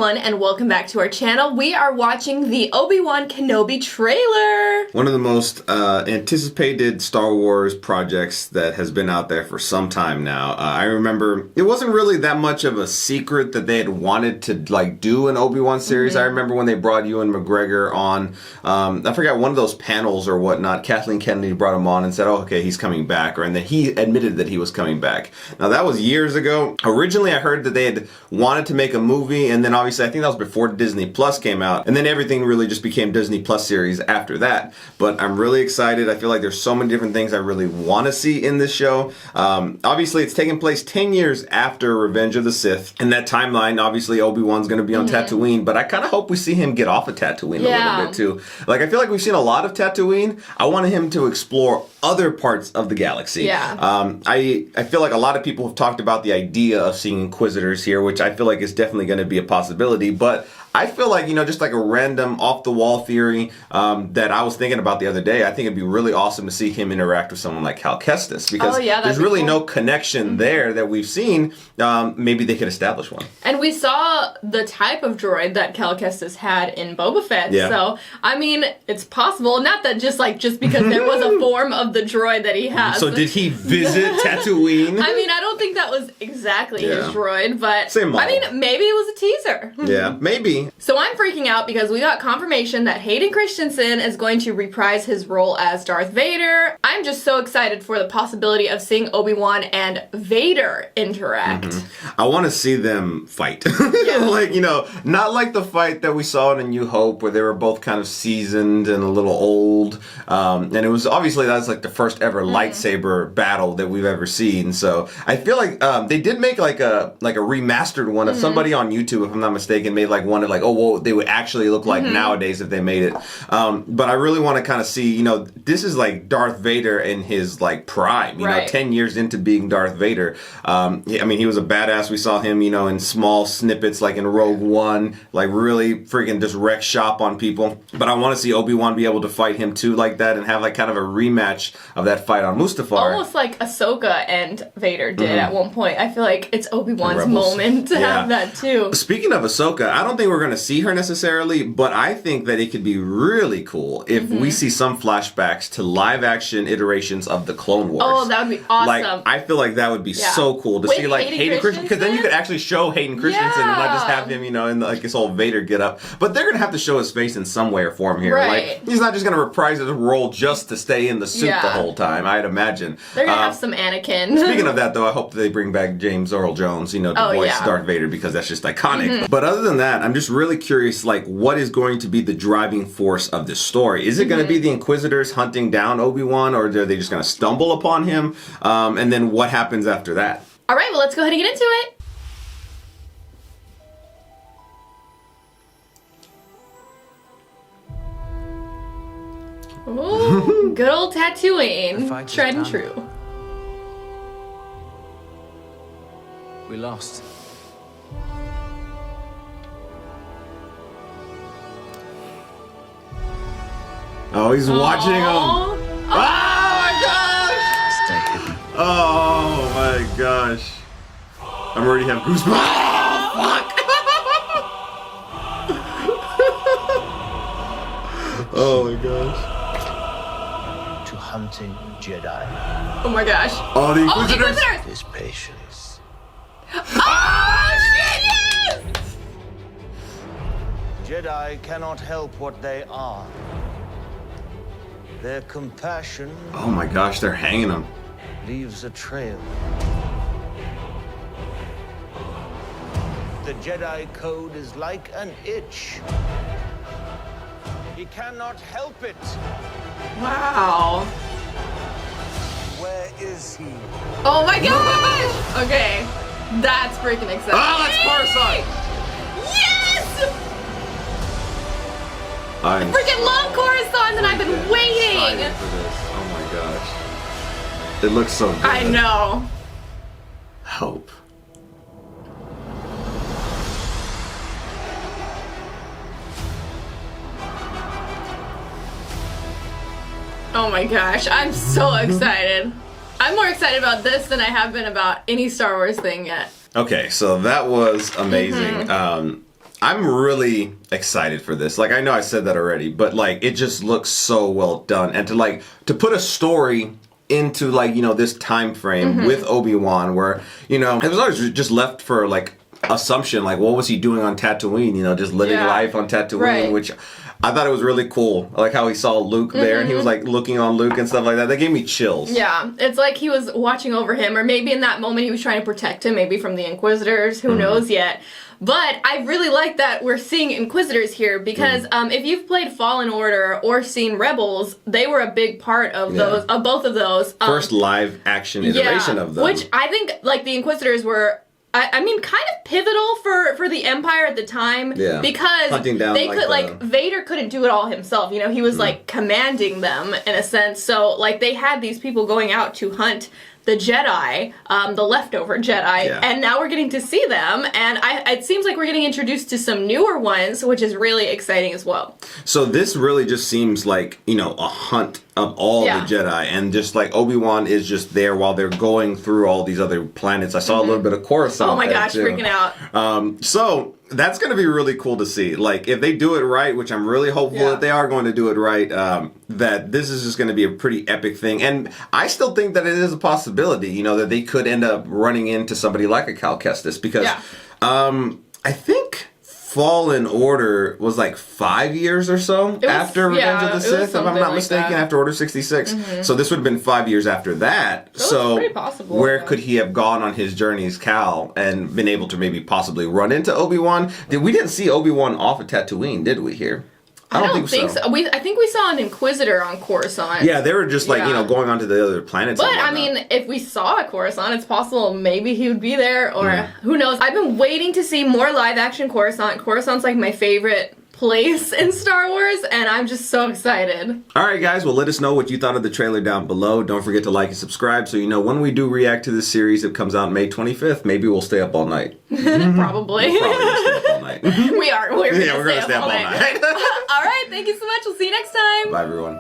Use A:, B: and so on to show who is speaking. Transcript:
A: everyone, and welcome back to our channel. We are watching the Obi-Wan Kenobi trailer.
B: One of the most anticipated Star Wars projects that has been out there for some time now. I remember it wasn't really that much of a secret that they had wanted to do an Obi-Wan series. I remember when they brought Ewan McGregor on, I forgot, one of those panels or whatnot, Kathleen Kennedy brought him on and said, oh, okay, he's coming back, and then he admitted that he was coming back. Now that was years ago. Originally I heard that they had wanted to make a movie, and then obviously I think that was before Disney Plus came out, and then everything really just became Disney Plus series after that. But I'm really excited. I feel like there's so many different things I really want to see in this show. Obviously it's taking place 10 years after Revenge of the Sith. In that timeline, obviously Obi-Wan's going to be on Tatooine, but I kind of hope we see him get off of Tatooine a little bit too. Like, I feel like we've seen a lot of Tatooine. I wanted him to explore other parts of the galaxy. I feel like a lot of people have talked about the idea of seeing Inquisitors here, which I feel like is definitely going to be a possibility, but I feel like, just like a random off-the-wall theory that I was thinking about the other day, I think it'd be really awesome to see him interact with someone like Cal Kestis, because there's really no connection there that we've seen. Maybe they could establish one.
A: And we saw the type of droid that Cal Kestis had in Boba Fett, so, I mean, it's possible. Not that just because there was a form of the droid that he has.
B: So did he visit Tatooine?
A: I mean, I don't think that was exactly his droid, but,
B: same model.
A: I mean, maybe it was a teaser.
B: Yeah, maybe.
A: So I'm freaking out because we got confirmation that Hayden Christensen is going to reprise his role as Darth Vader. I'm just so excited for the possibility of seeing Obi-Wan and Vader interact.
B: I want to see them fight. Not like the fight that we saw in A New Hope where they were both kind of seasoned and a little old. And it was obviously that's like the first ever lightsaber battle that we've ever seen. So I feel like they did make like a remastered one of somebody on YouTube, if I'm not mistaken, made like one of what they would actually look like nowadays if they made it. But I really want to kind of see, this is like Darth Vader in his prime, 10 years into being Darth Vader. I mean, he was a badass. We saw him, in small snippets like in Rogue One, really freaking just wreck shop on people. But I want to see Obi-Wan be able to fight him too like that and have kind of a rematch of that fight on Mustafar.
A: Almost like Ahsoka and Vader did at one point. I feel like it's Obi-Wan's moment to have that too.
B: Speaking of Ahsoka, I don't think we're going to see her necessarily, but I think that it could be really cool if we see some flashbacks to live action iterations of the Clone Wars.
A: Oh, that would be awesome.
B: I feel like that would be so cool to see Hayden Christensen, because then you could actually show Hayden Christensen and not just have him, in his whole Vader get up. But they're going to have to show his face in some way or form here. He's not just going to reprise his role just to stay in the suit the whole time, I'd imagine.
A: They're going to have some Anakin.
B: Speaking of that, though, I hope that they bring back James Earl Jones, to voice Darth Vader, because that's just iconic. But other than that, I'm just really curious, what is going to be the driving force of this story? Is it going to be the Inquisitors hunting down Obi-Wan, or are they just going to stumble upon him? And then what happens after that?
A: All right, well, let's go ahead and get into it. Ooh, good old Tatooine. Tried and true.
C: We lost.
B: Oh, he's watching him. Oh my gosh!
C: Stay hidden.
B: Oh my gosh. I'm already having goosebumps. Oh, fuck. Oh my gosh.
C: To hunting Jedi.
A: Oh my gosh.
B: Oh, the Inquisitors.
C: His patience.
A: Oh, shit, yes!
C: Jedi cannot help what they are. Their compassion.
B: Oh my gosh, they're hanging him.
C: Leaves a trail. The Jedi code is like an itch. He cannot help it.
A: Wow.
C: Where is he?
A: Oh my gosh! Okay, that's freaking exciting.
B: Oh, that's Coruscant!
A: Yes!
B: I'm
A: freaking love Coruscant, and I've been waiting.
B: For this. Oh my gosh. It looks so good.
A: I know.
B: Hope.
A: Oh my gosh, I'm so excited. I'm more excited about this than I have been about any Star Wars thing yet.
B: Okay, so that was amazing. I'm really excited for this. Like, I know I said that already, but like, it just looks so well done. And to put a story into like, you know, this time frame with Obi-Wan where, you know, it was always just left for like assumption, like what was he doing on Tatooine, you know, just living life on Tatooine, which I thought it was really cool. Like how he saw Luke there and he was like looking on Luke and stuff like that. That gave me chills.
A: Yeah, it's like he was watching over him, or maybe in that moment he was trying to protect him, maybe from the Inquisitors, who knows yet. But I really like that we're seeing Inquisitors here because if you've played Fallen Order or seen Rebels, they were a big part of those, of both of those.
B: First live action iteration of them.
A: Which I think like the Inquisitors were, I mean, kind of pivotal for the Empire at the time because
B: hunting down,
A: they could
B: like
A: Vader couldn't do it all himself. You know, he was like commanding them in a sense. So like they had these people going out to hunt the Jedi, the leftover Jedi, and now we're getting to see them, and it seems like we're getting introduced to some newer ones, which is really exciting as well.
B: So this really just seems like, you know, a hunt of all the Jedi, and just like Obi-Wan is just there while they're going through all these other planets. I saw a little bit of Coruscant.
A: Oh my gosh,
B: too.
A: freaking out.
B: So that's going to be really cool to see. Like, if they do it right, which I'm really hopeful that they are going to do it right, that this is just going to be a pretty epic thing. And I still think that it is a possibility, you know, that they could end up running into somebody like a Cal Kestis, because I think Fallen Order was like 5 years or so after Revenge of the Sith, if I'm not mistaken, after Order 66. So this would have been 5 years after that. So
A: pretty possible.
B: Where could he have gone on his journeys, Cal, and been able to maybe possibly run into Obi-Wan? We didn't see Obi-Wan off of Tatooine, did we here? I don't think so.
A: I think we saw an Inquisitor on Coruscant.
B: Yeah, they were just like, you know, going on to the other planets.
A: But I mean, if we saw a Coruscant, it's possible maybe he would be there, or who knows. I've been waiting to see more live action Coruscant. Coruscant's like my favorite place in Star Wars, and I'm just so excited.
B: Alright guys, well let us know what you thought of the trailer down below. Don't forget to like and subscribe so you know when we do react to this series. It comes out May 25th. Maybe we'll stay up all night.
A: Probably.
B: We're probably gonna stay up all night.
A: We are. We're
B: gonna stay up all night.
A: Alright, thank you so much. We'll see you next time.
B: Bye everyone.